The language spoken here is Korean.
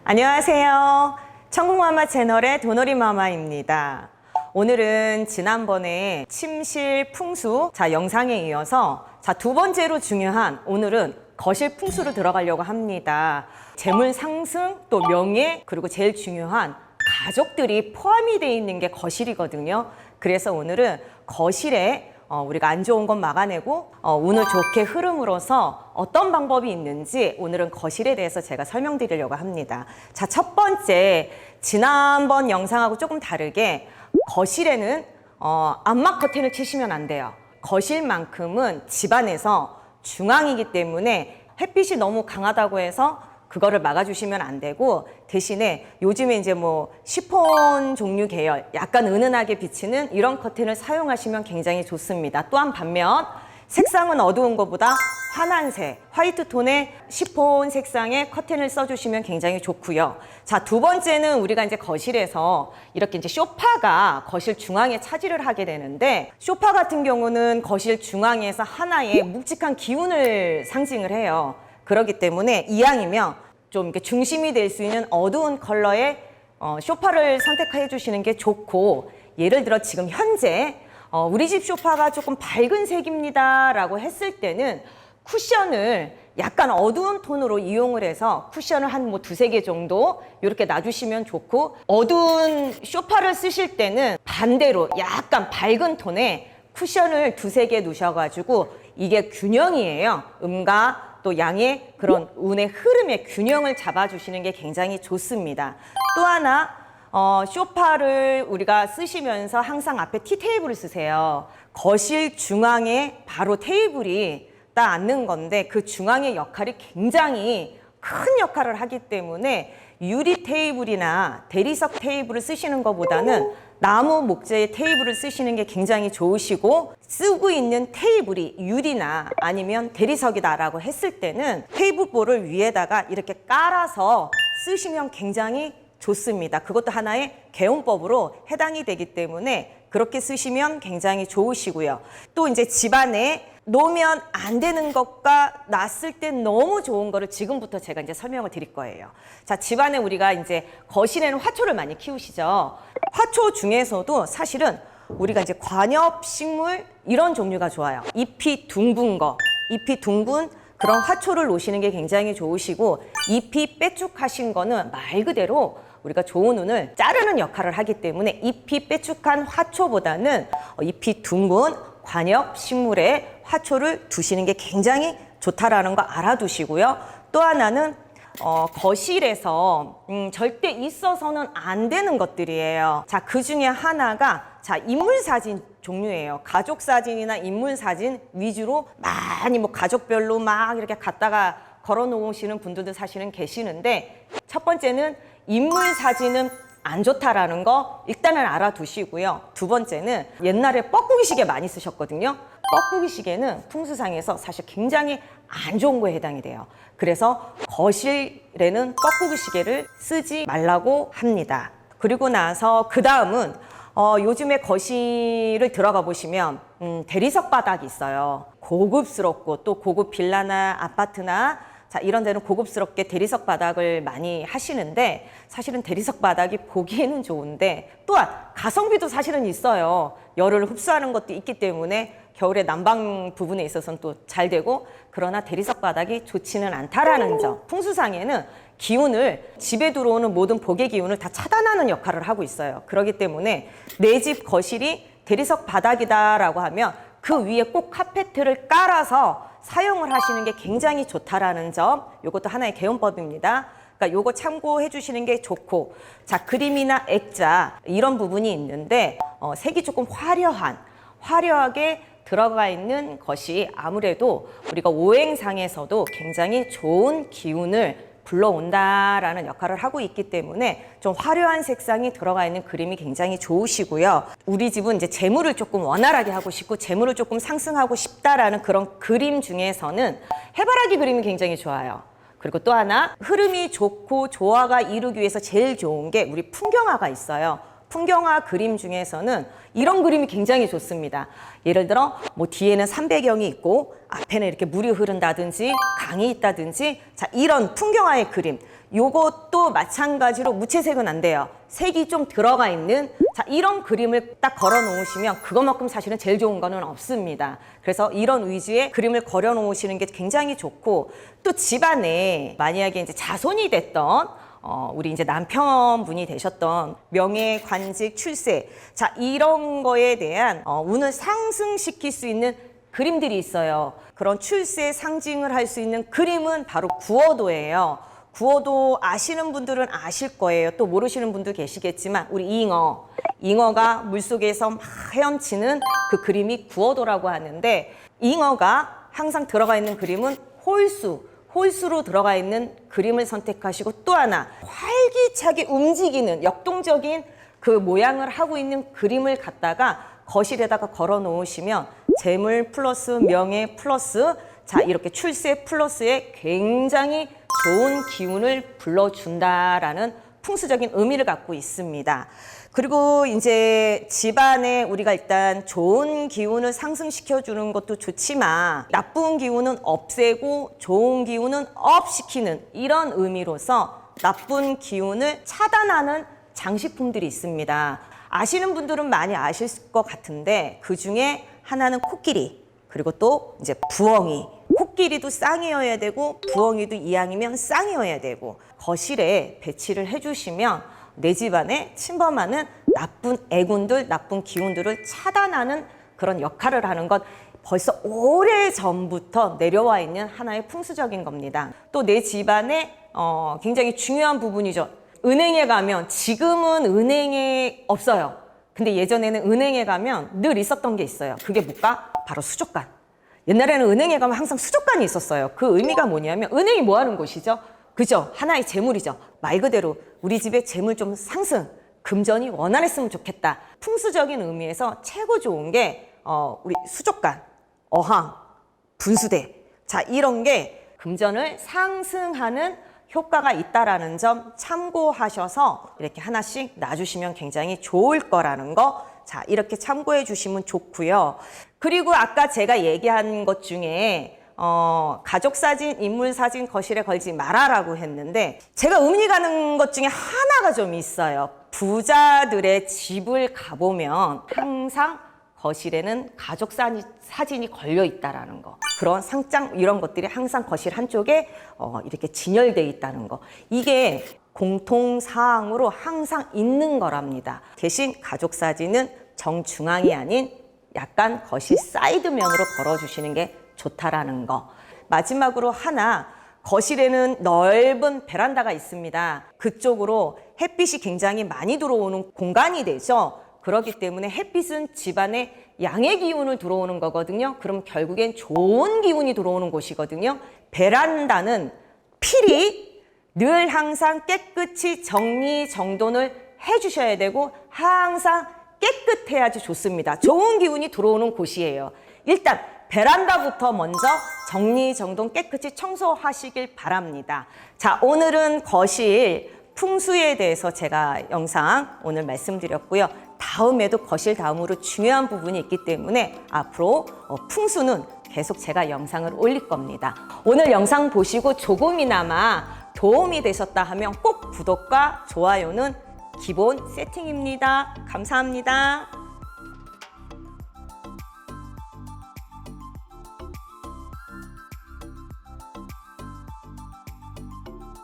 안녕하세요. 천국마마 채널의 도너리마마입니다. 오늘은 지난번에 침실 풍수 영상에 이어서 두 번째로 중요한 오늘은 거실 풍수로 들어가려고 합니다. 재물 상승, 또 명예, 그리고 제일 중요한 가족들이 포함이 되어 있는 게 거실이거든요. 그래서 오늘은 거실에 우리가 안 좋은 건 막아내고 운을 좋게 흐름으로써 어떤 방법이 있는지 오늘은 거실에 대해서 제가 설명드리려고 합니다. 자, 첫 번째, 지난번 영상하고 조금 다르게 거실에는 암막 커튼을 치시면 안 돼요. 거실만큼은 집안에서 중앙이기 때문에 햇빛이 너무 강하다고 해서 그거를 막아주시면 안 되고, 대신에 요즘에 이제 시폰 종류 계열 약간 은은하게 비치는 이런 커튼을 사용하시면 굉장히 좋습니다. 또한 반면 색상은 어두운 것보다 환한색, 화이트 톤의 시폰 색상의 커튼을 써주시면 굉장히 좋고요. 자, 두 번째는 우리가 이제 거실에서 이렇게 이제 소파가 거실 중앙에 차지를 하게 되는데, 소파 같은 경우는 거실 중앙에서 하나의 묵직한 기운을 상징을 해요. 그렇기 때문에 이왕이면 좀 이렇게 중심이 될 수 있는 어두운 컬러의 소파를 선택해 주시는 게 좋고, 예를 들어 지금 현재 우리 집 소파가 조금 밝은 색입니다 라고 했을 때는 쿠션을 약간 어두운 톤으로 이용을 해서 쿠션을 한 두세 개 정도 이렇게 놔주시면 좋고, 어두운 소파를 쓰실 때는 반대로 약간 밝은 톤의 쿠션을 두세 개 놓으셔가지고 이게 균형이에요. 음과 또 양의 그런 운의 흐름의 균형을 잡아주시는 게 굉장히 좋습니다. 또 하나, 소파를 우리가 쓰시면서 항상 앞에 티테이블을 쓰세요. 거실 중앙에 바로 테이블이 딱 앉는 건데 그 중앙의 역할이 굉장히 큰 역할을 하기 때문에 유리 테이블이나 대리석 테이블을 쓰시는 것보다는 나무 목재의 테이블을 쓰시는 게 굉장히 좋으시고, 쓰고 있는 테이블이 유리나 아니면 대리석이다라고 했을 때는 테이블볼을 위에다가 이렇게 깔아서 쓰시면 굉장히 좋습니다. 그것도 하나의 개운법으로 해당이 되기 때문에 그렇게 쓰시면 굉장히 좋으시고요. 또 이제 집안에 놓으면 안 되는 것과 놨을 때 너무 좋은 거를 지금부터 제가 이제 설명을 드릴 거예요. 자, 집안에 우리가 이제 거실에는 화초를 많이 키우시죠. 화초 중에서도 사실은 우리가 이제 관엽식물 이런 종류가 좋아요. 잎이 둥근 거, 잎이 둥근 그런 화초를 놓으시는 게 굉장히 좋으시고, 잎이 빼쭉하신 거는 말 그대로 우리가 좋은 운을 자르는 역할을 하기 때문에 잎이 빼쭉한 화초보다는 잎이 둥근 관엽식물의 화초를 두시는 게 굉장히 좋다라는 거 알아두시고요. 또 하나는 거실에서 절대 있어서는 안 되는 것들이에요. 자, 그 중에 하나가 인물사진 종류예요. 가족사진이나 인물사진 위주로 많이 가족별로 막 이렇게 갖다가 걸어 놓으시는 분들도 사실은 계시는데, 첫 번째는 인물사진은 안 좋다라는 거 일단은 알아두시고요. 두 번째는 옛날에 뻐꾸기 시계 많이 쓰셨거든요. 뻐꾸기 시계는 풍수상에서 사실 굉장히 안 좋은 거에 해당이 돼요. 그래서 거실에는 뻐꾸기 시계를 쓰지 말라고 합니다. 그리고 나서 그 다음은 요즘에 거실을 들어가 보시면 대리석 바닥이 있어요. 고급스럽고 또 고급 빌라나 아파트나 이런 데는 고급스럽게 대리석 바닥을 많이 하시는데, 사실은 대리석 바닥이 보기에는 좋은데 또한 가성비도 사실은 있어요. 열을 흡수하는 것도 있기 때문에 겨울에 난방 부분에 있어서는 또 잘 되고, 그러나 대리석 바닥이 좋지는 않다라는 점. 풍수상에는 기운을, 집에 들어오는 모든 복의 기운을 다 차단하는 역할을 하고 있어요. 그렇기 때문에 내 집 거실이 대리석 바닥이다라고 하면 그 위에 꼭 카페트를 깔아서 사용을 하시는 게 굉장히 좋다라는 점, 이것도 하나의 개운법입니다. 그러니까 요거 참고해 주시는 게 좋고, 자, 그림이나 액자 이런 부분이 있는데 색이 조금 화려하게 들어가 있는 것이 아무래도 우리가 오행상에서도 굉장히 좋은 기운을 불러온다라는 역할을 하고 있기 때문에 좀 화려한 색상이 들어가 있는 그림이 굉장히 좋으시고요. 우리 집은 이제 재물을 조금 원활하게 하고 싶고 재물을 조금 상승하고 싶다라는 그런 그림 중에서는 해바라기 그림이 굉장히 좋아요. 그리고 또 하나, 흐름이 좋고 조화가 이루기 위해서 제일 좋은 게 우리 풍경화가 있어요. 풍경화 그림 중에서는 이런 그림이 굉장히 좋습니다. 예를 들어 뭐 뒤에는 산배경이 있고 앞에는 이렇게 물이 흐른다든지 강이 있다든지, 자, 이런 풍경화의 그림, 요것도 마찬가지로 무채색은 안 돼요. 색이 좀 들어가 있는, 자, 이런 그림을 딱 걸어 놓으시면 그것만큼 사실은 제일 좋은 거는 없습니다. 그래서 이런 위주의 그림을 걸어 놓으시는 게 굉장히 좋고, 또 집안에 만약에 이제 자손이 됐던 우리 이제 남편분이 되셨던 명예, 관직, 출세, 자, 이런 거에 대한 운을 상승시킬 수 있는 그림들이 있어요. 그런 출세 상징을 할 수 있는 그림은 바로 구어도예요. 구어도 아시는 분들은 아실 거예요. 또 모르시는 분도 계시겠지만 우리 잉어가 물속에서 막 헤엄치는 그 그림이 구어도라고 하는데, 잉어가 항상 들어가 있는 그림은 홀수로 들어가 있는 그림을 선택하시고, 또 하나 활기차게 움직이는 역동적인 그 모양을 하고 있는 그림을 갖다가 거실에다가 걸어 놓으시면 재물 플러스 명예 플러스, 자, 이렇게 출세 플러스의 굉장히 좋은 기운을 불러준다라는 풍수적인 의미를 갖고 있습니다. 그리고 이제 집안에 우리가 일단 좋은 기운을 상승시켜 주는 것도 좋지만 나쁜 기운은 없애고 좋은 기운은 업시키는, 이런 의미로서 나쁜 기운을 차단하는 장식품들이 있습니다. 아시는 분들은 많이 아실 것 같은데 그 중에 하나는 코끼리, 그리고 또 이제 부엉이. 코끼리도 쌍이어야 되고 부엉이도 이왕이면 쌍이어야 되고, 거실에 배치를 해주시면 내 집안에 침범하는 나쁜 애군들, 나쁜 기운들을 차단하는 그런 역할을 하는 것, 벌써 오래전부터 내려와 있는 하나의 풍수적인 겁니다. 또 내 집안에 굉장히 중요한 부분이죠. 은행에 가면, 지금은 은행에 없어요. 근데 예전에는 은행에 가면 늘 있었던 게 있어요. 그게 뭘까? 바로 수족관. 옛날에는 은행에 가면 항상 수족관이 있었어요. 그 의미가 뭐냐면, 은행이 뭐 하는 곳이죠? 그죠? 하나의 재물이죠. 말 그대로 우리 집에 재물 좀 상승, 금전이 원활했으면 좋겠다. 풍수적인 의미에서 최고 좋은 게 우리 수족관, 어항, 분수대, 자, 이런 게 금전을 상승하는 효과가 있다라는 점 참고하셔서 이렇게 하나씩 놔주시면 굉장히 좋을 거라는 거, 자, 이렇게 참고해 주시면 좋고요. 그리고 아까 제가 얘기한 것 중에 가족 사진, 인물 사진 거실에 걸지 마라라고 했는데, 제가 의미 가는 것 중에 하나가 좀 있어요. 부자들의 집을 가보면 항상 거실에는 가족 사진이 걸려 있다라는 거, 그런 상장 이런 것들이 항상 거실 한쪽에 이렇게 진열돼 있다는 거, 이게 공통사항으로 항상 있는 거랍니다. 대신 가족 사진은 정중앙이 아닌 약간 거실 사이드면으로 걸어주시는 게 좋다라는 거. 마지막으로 하나, 거실에는 넓은 베란다가 있습니다. 그쪽으로 햇빛이 굉장히 많이 들어오는 공간이 되죠. 그렇기 때문에 햇빛은 집안에 양의 기운을 들어오는 거거든요. 그럼 결국엔 좋은 기운이 들어오는 곳이거든요. 베란다는 필히 늘 항상 깨끗이 정리정돈을 해주셔야 되고 항상 깨끗해야지 좋습니다. 좋은 기운이 들어오는 곳이에요. 일단 베란다부터 먼저 정리정돈 깨끗이 청소하시길 바랍니다. 자, 오늘은 거실 풍수에 대해서 제가 영상 오늘 말씀드렸고요. 다음에도 거실 다음으로 중요한 부분이 있기 때문에 앞으로 풍수는 계속 제가 영상을 올릴 겁니다. 오늘 영상 보시고 조금이나마 도움이 되셨다 하면 꼭 구독과 좋아요는 기본 세팅입니다. 감사합니다.